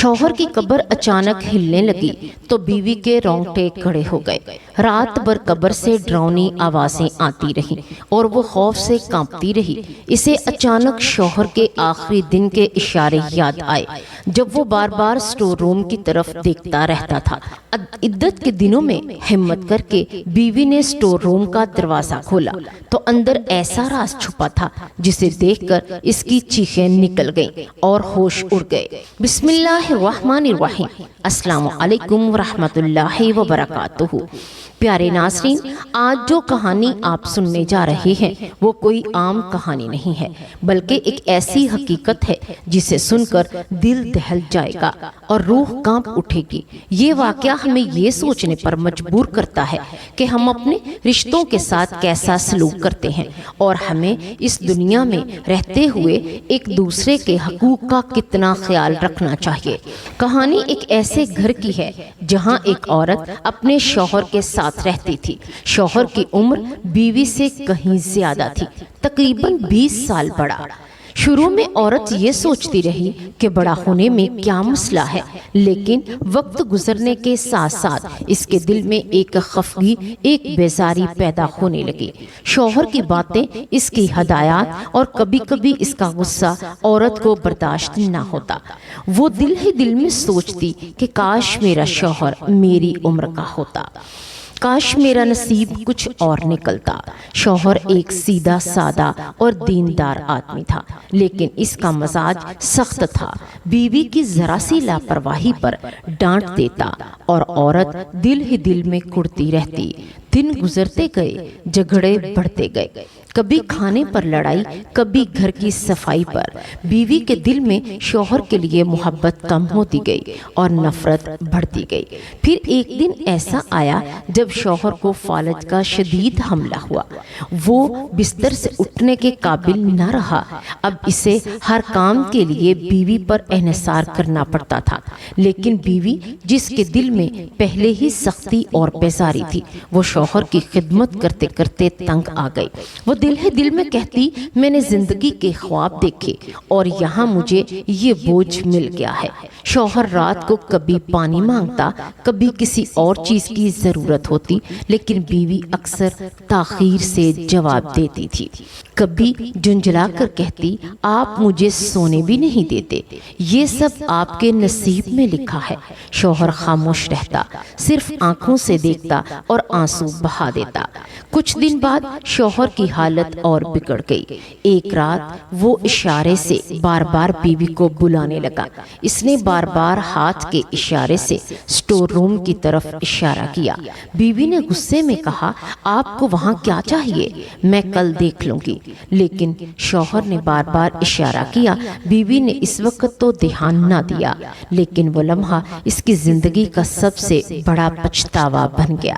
شوہر کی قبر اچانک ہلنے لگی تو بیوی کے رونگٹے کھڑے ہو گئے۔ رات بھر قبر سے ڈراؤنی آوازیں آتی رہیں اور وہ خوف سے کانپتی رہی۔ اسے اچانک شوہر کے آخری دن کے اشارے یاد آئے جب وہ بار بار سٹور روم کی طرف دیکھتا رہتا تھا۔ عدت کے دنوں میں ہمت کر کے بیوی نے سٹور روم کا دروازہ کھولا تو اندر ایسا راز چھپا تھا جسے دیکھ کر اس کی چیخیں نکل گئیں اور ہوش اڑ گئے۔ بسم اللہ الرحمن الرحیم۔ السلام علیکم ورحمۃ اللہ وبرکاتہ۔ پیارے ناظرین، آج جو کہانی آپ سننے جا رہے ہیں وہ کوئی عام کہانی نہیں ہے، بلکہ ایک ایسی حقیقت ہے جسے سن کر دل دہل جائے گا اور روح کانپ اٹھے گی۔ یہ واقعہ ہمیں یہ سوچنے پر مجبور کرتا ہے کہ ہم اپنے رشتوں کے ساتھ کیسا سلوک کرتے ہیں اور ہمیں اس دنیا میں رہتے ہوئے ایک دوسرے کے حقوق کا کتنا خیال رکھنا چاہیے۔ کہانی ایک ایسے گھر کی ہے جہاں ایک عورت اپنے شوہر کے ساتھ رہتی تھی۔ شوہر کی عمر بیوی سے کہیں زیادہ تھی، تقریباً 20 سال بڑا۔ شروع میں عورت یہ سوچتی رہی کہ بڑا ہونے میں کیا مسئلہ ہے، لیکن وقت گزرنے کے ساتھ ساتھ اس کے دل میں ایک خفگی، ایک بیزاری پیدا ہونے لگی۔ شوہر کی باتیں، اس کی ہدایات اور کبھی کبھی اس کا غصہ عورت کو برداشت نہ ہوتا۔ وہ دل ہی دل میں سوچتی کہ کاش میرا شوہر میری عمر کا ہوتا، کاش میرا نصیب کچھ اور نکلتا۔ شوہر ایک سیدھا سادہ اور دیندار آدمی تھا، لیکن اس کا مزاج سخت تھا۔ بیوی کی ذرا سی لاپرواہی پر ڈانٹ دیتا اور عورت دل ہی دل میں کڑتی رہتی۔ دن گزرتے گئے، جھگڑے بڑھتے گئے، کبھی کھانے پر لڑائی، کبھی گھر کی صفائی پر۔ بیوی کے دل میں شوہر کے لیے محبت کم ہوتی گئی اور نفرت بڑھتی گئی۔ پھر ایک دن ایسا آیا جب شوہر کو فالج کا شدید حملہ ہوا۔ وہ بستر سے اٹھنے کے قابل نہ رہا۔ اب اسے ہر کام کے لیے بیوی پر انحصار کرنا پڑتا تھا، لیکن بیوی جس کے دل میں پہلے ہی سختی اور بیزاری تھی، وہ شوہر کی خدمت کرتے کرتے تنگ آ گئی۔ وہ دل ہی دل میں کہتی، میں نے زندگی کے خواب دیکھے اور یہاں مجھے یہ بوجھ مل گیا ہے۔ شوہر رات کو کبھی پانی مانگتا، کبھی کسی اور چیز کی ضرورت ہوتی، لیکن بیوی اکثر تاخیر سے جواب دیتی تھی۔ کبھی جھنجھلا کر کہتی، آپ مجھے سونے بھی نہیں دیتے، یہ سب آپ کے نصیب میں لکھا ہے۔ شوہر خاموش رہتا، صرف آنکھوں سے دیکھتا اور آنسو بہا دیتا۔ کچھ دن بعد شوہر کی حالت اور بگڑ گئی۔ ایک رات وہ اشارے سے بار بار بیوی کو بلانے لگا۔ اس نے بار بار ہاتھ کے اشارے سے سٹور روم کی طرف اشارہ کیا۔ بیوی نے غصے میں کہا، آپ کو وہاں کیا چاہیے؟ میں کل دیکھ لوں گی۔ لیکن شوہر نے بار بار اشارہ کیا۔ بیوی نے اس وقت تو دھیان نہ دیا، لیکن وہ لمحہ اس کی زندگی کا سب سے بڑا پچھتاوا بن گیا۔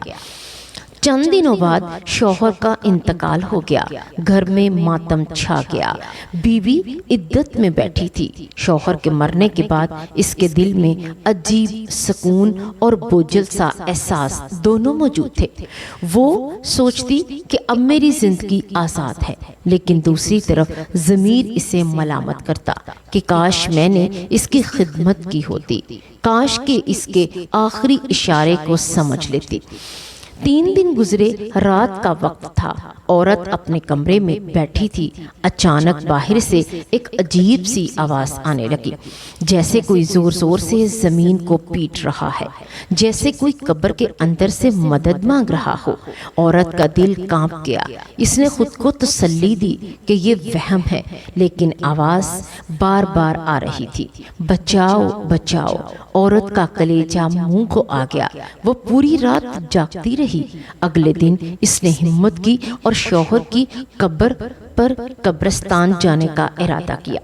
چند دنوں بعد شوہر کا انتقال ہو گیا۔ گھر میں ماتم چھا گیا۔ بیوی عدت میں بیٹھی تھی۔ شوہر کے مرنے کے بعد اس کے دل میں عجیب سکون اور بوجھل سا احساس دونوں موجود تھے۔ وہ سوچتی کہ اب میری زندگی آزاد ہے، لیکن دوسری طرف ضمیر اسے ملامت کرتا کہ کاش میں نے اس کی خدمت کی ہوتی، کاش کہ اس کے آخری اشارے کو سمجھ لیتی۔ 3 دن گزرے، رات کا وقت تھا۔ عورت اپنے کمرے میں بیٹھی تھی۔ اچانک باہر سے ایک عجیب سی آواز آنے لگی، جیسے کوئی زور زور سے زمین کو پیٹ رہا ہے، جیسے کوئی قبر کے اندر سے مدد مانگ رہا ہو۔ عورت کا دل کانپ گیا۔ اس نے خود کو تسلی دی کہ یہ وہم ہے، لیکن آواز بار بار آ رہی تھی، بچاؤ بچاؤ۔ عورت کا کلیجہ منہ کو آ گیا۔ وہ پوری رات جاگتی رہی۔ اگلے دن اس نے ہمت کی اور شوہر کی قبر پر قبرستان جانے کا ارادہ کیا۔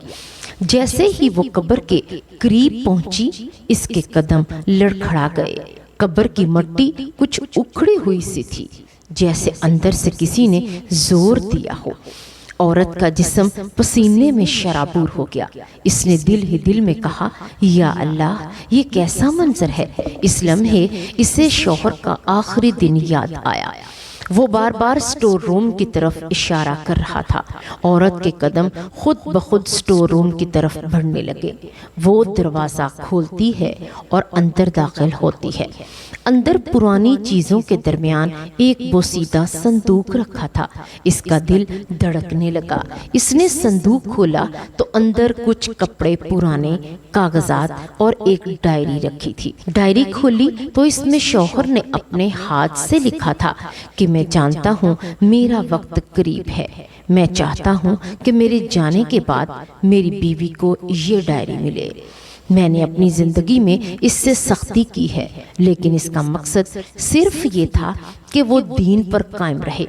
جیسے ہی وہ قبر کے قریب پہنچی، اس کے قدم لڑکھڑا گئے۔ قبر کی مٹی کچھ اکھڑی ہوئی سی تھی، جیسے اندر سے کسی نے زور دیا ہو۔ عورت کا جسم پسینے میں شرابور ہو گیا۔ اس نے دل ہی دل میں کہا، یا اللہ، یہ کیسا منظر ہے۔ اس لمحے اسے شوہر کا آخری دن یاد آیا۔ وہ بار بار سٹور روم کی طرف اشارہ کر رہا تھا۔ عورت کے قدم خود بخود سٹور روم کی طرف بڑھنے لگے۔ وہ دروازہ کھولتی ہے اور اندر داخل ہوتی ہے۔ اندر پرانی چیزوں کے درمیان ایک بوسیدہ صندوق رکھا تھا۔ اس کا دل دھڑکنے لگا۔ اس نے صندوق کھولا تو اندر کچھ کپڑے، پرانے کاغذات اور ایک ڈائری رکھی تھی۔ ڈائری کھولی تو اس میں شوہر نے اپنے ہاتھ سے لکھا تھا کہ میں جانتا ہوں میرا وقت قریب ہے۔ میں چاہتا ہوں کہ میرے جانے کے بعد میری بیوی کو یہ ڈائری ملے۔ میں نے اپنی زندگی میں اس سے سختی کی ہے، لیکن اس کا مقصد صرف یہ تھا کہ وہ دین پر قائم رہے،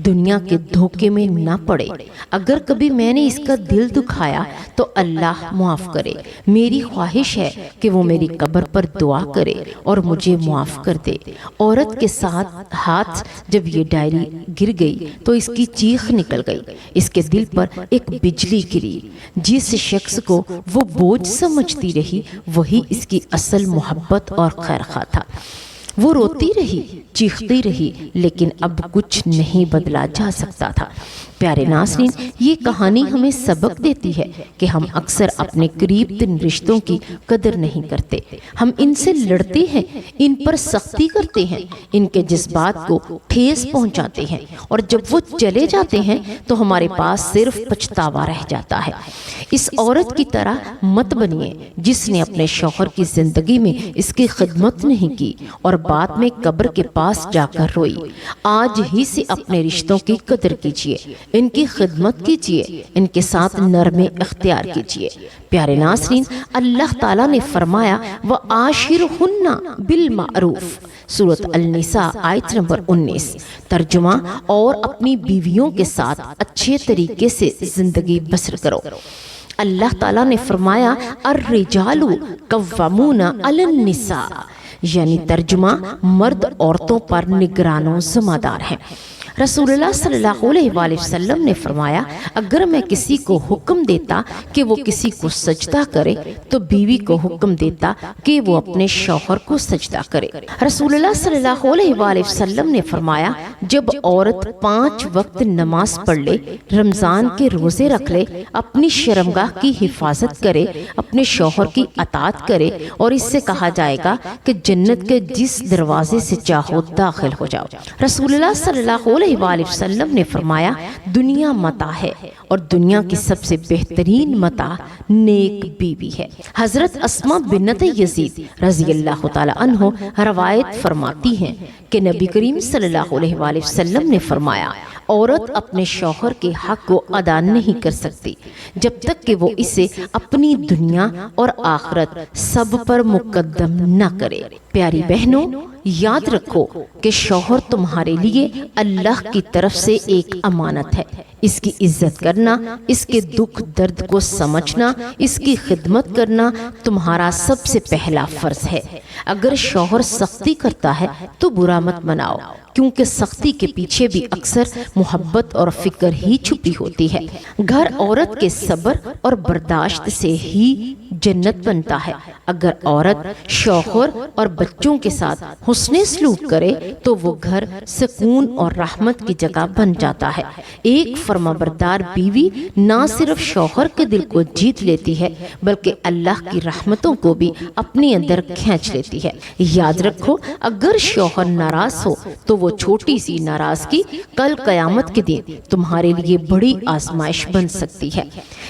دنیا کے دھوکے میں نہ پڑے۔ اگر کبھی میں نے اس کا دل دکھایا تو اللہ معاف کرے۔ میری خواہش ہے کہ وہ میری قبر پر دعا کرے اور مجھے معاف کر دے۔ عورت کے ساتھ ہاتھ جب یہ ڈائری گر گئی تو اس کی چیخ نکل گئی۔ اس کے دل پر ایک بجلی گری۔ جس شخص کو وہ بوجھ سمجھتی رہی وہی اس کی اصل محبت اور خیرخواہ تھا۔ وہ روتی رہی، چیختی رہی، لیکن اب کچھ نہیں بدلا جا سکتا تھا۔ پیارے ناظرین، یہ کہانی ہمیں سبق دیتی ہے کہ ہم اکثر اپنے قریب ترین رشتوں کی قدر نہیں کرتے۔ ہم ان سے لڑتے ہیں، ان پر سختی کرتے ہیں، ان کے جذبات کو ٹھیس پہنچاتے ہیں، اور جب وہ چلے جاتے ہیں تو ہمارے پاس صرف پچھتاوا رہ جاتا ہے۔ اس عورت کی طرح مت بنیے جس نے اپنے شوہر کی زندگی میں اس کی خدمت نہیں کی اور بعد میں قبر کے پاس جا کر روئی۔ آج ہی سے اپنے رشتوں کی قدر کیجیے، ان کی خدمت کیجیے، ان کے ساتھ نرمی اختیار کیجیے۔ پیارے ناظرین، اللہ تعالیٰ نے فرمایا وَعَاشِرْهُنَّ بِالْمَعْرُوفِ، سورۃ النساء آیت نمبر 19۔ ترجمہ، اور اپنی بیویوں کے ساتھ اچھے طریقے سے زندگی بسر کرو۔ اللہ تعالیٰ نے فرمایا الرجال قوامون علی النساء، یعنی ترجمہ، مرد عورتوں پر نگران و ذمہ دار ہیں۔ رسول اللہ صلی اللہ علیہ وآلہ وسلم نے فرمایا اگر میں کسی کو حکم دیتا کہ وہ کسی کو سجدہ کرے تو بیوی کو حکم دیتا کہ وہ اپنے شوہر کو سجدہ کرے۔ رسول اللہ صلی اللہ علیہ وآلہ وسلم نے فرمایا جب عورت 5 وقت نماز پڑھ لے، رمضان کے روزے رکھ لے، اپنی شرمگاہ کی حفاظت کرے، اپنے شوہر کی اطاعت کرے، اور اس سے کہا جائے گا کہ جنت کے جس دروازے سے چاہو داخل ہو جاؤ۔ رسول اللہ صلی اللہ علیہ وآلہ وسلم نے فرمایا دنیا متاع ہے اور دنیا کی سب سے بہترین متاع نیک بیوی ہے۔ حضرت اسماء بنت یزید رضی اللہ تعالی عنہ روایت فرماتی ہیں کہ نبی کریم صلی اللہ علیہ وآلہ وسلم نے فرمایا عورت اپنے شوہر کے حق کو ادا نہیں کر سکتی جب تک کہ وہ اسے اپنی دنیا اور آخرت سب پر مقدم نہ کرے۔ پیاری بہنوں، یاد رکھو کہ شوہر تمہارے لیے اللہ کی طرف سے ایک امانت ہے۔ اس کی عزت کرنا، اس کے دکھ درد کو سمجھنا، اس کی خدمت کرنا تمہارا سب سے پہلا فرض ہے۔ اگر شوہر سختی کرتا ہے تو برا مت مناؤ، کیونکہ سختی کے پیچھے بھی اکثر محبت اور فکر ہی چھپی ہوتی ہے۔ گھر عورت کے صبر اور برداشت سے ہی جنت بنتا ہے۔ اگر عورت شوہر اور بچوں کے ساتھ حسن سلوک کرے تو وہ گھر سکون اور رحمت کی جگہ بن جاتا ہے۔ ایک فرمانبردار بیوی نہ صرف شوہر کے دل کو جیت لیتی ہے بلکہ اللہ کی رحمتوں کو بھی اپنے اندر کھینچ لیتی ہے۔ یاد رکھو اگر شوہر ناراض ہو تو وہ چھوٹی سی ناراضگی کل قیامت کے دن تمہارے لیے بڑی آزمائش بن سکتی ہے۔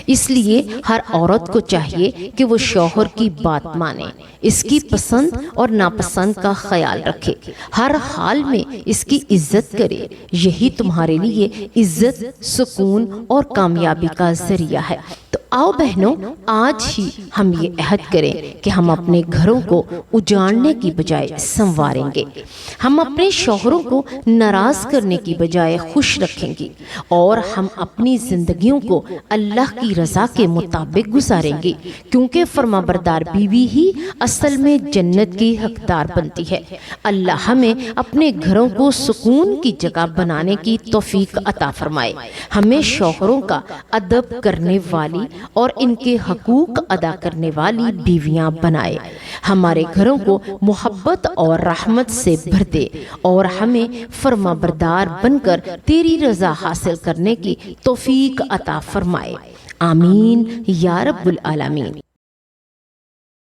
اس لیے ہر عورت کو چاہیے کہ وہ شوہر کی بات مانے، اس کی پسند اور ناپسند کا خیال رکھے، ہر حال میں اس کی عزت کرے۔ یہی تمہارے لیے عزت، سکون اور کامیابی کا ذریعہ ہے۔ تو آؤ بہنوں، آج ہی ہم یہ عہد کریں کہ ہم اپنے گھروں کو اجاڑنے کی بجائے سنواریں گے، ہم اپنے شوہروں کو ناراض کرنے کی بجائے خوش رکھیں گے، اور ہم اپنی زندگیوں کو اللہ کی رضا کے مطابق گزاریں گے، کیونکہ فرمانبردار بیوی ہی اصل میں جنت کی حقدار بنتی ہے۔ اللہ ہمیں اپنے گھروں کو سکون کی جگہ بنانے کی توفیق عطا فرمائے، ہمیں شوہروں کا ادب کرنے والی اور ان کے حقوق ادا کرنے والی بیویاں بنائے، ہمارے گھروں کو محبت اور رحمت سے بھر دے اور ہمیں فرما بردار بن کر تیری رضا حاصل کرنے کی توفیق عطا فرمائے۔ آمین یا رب العالمین۔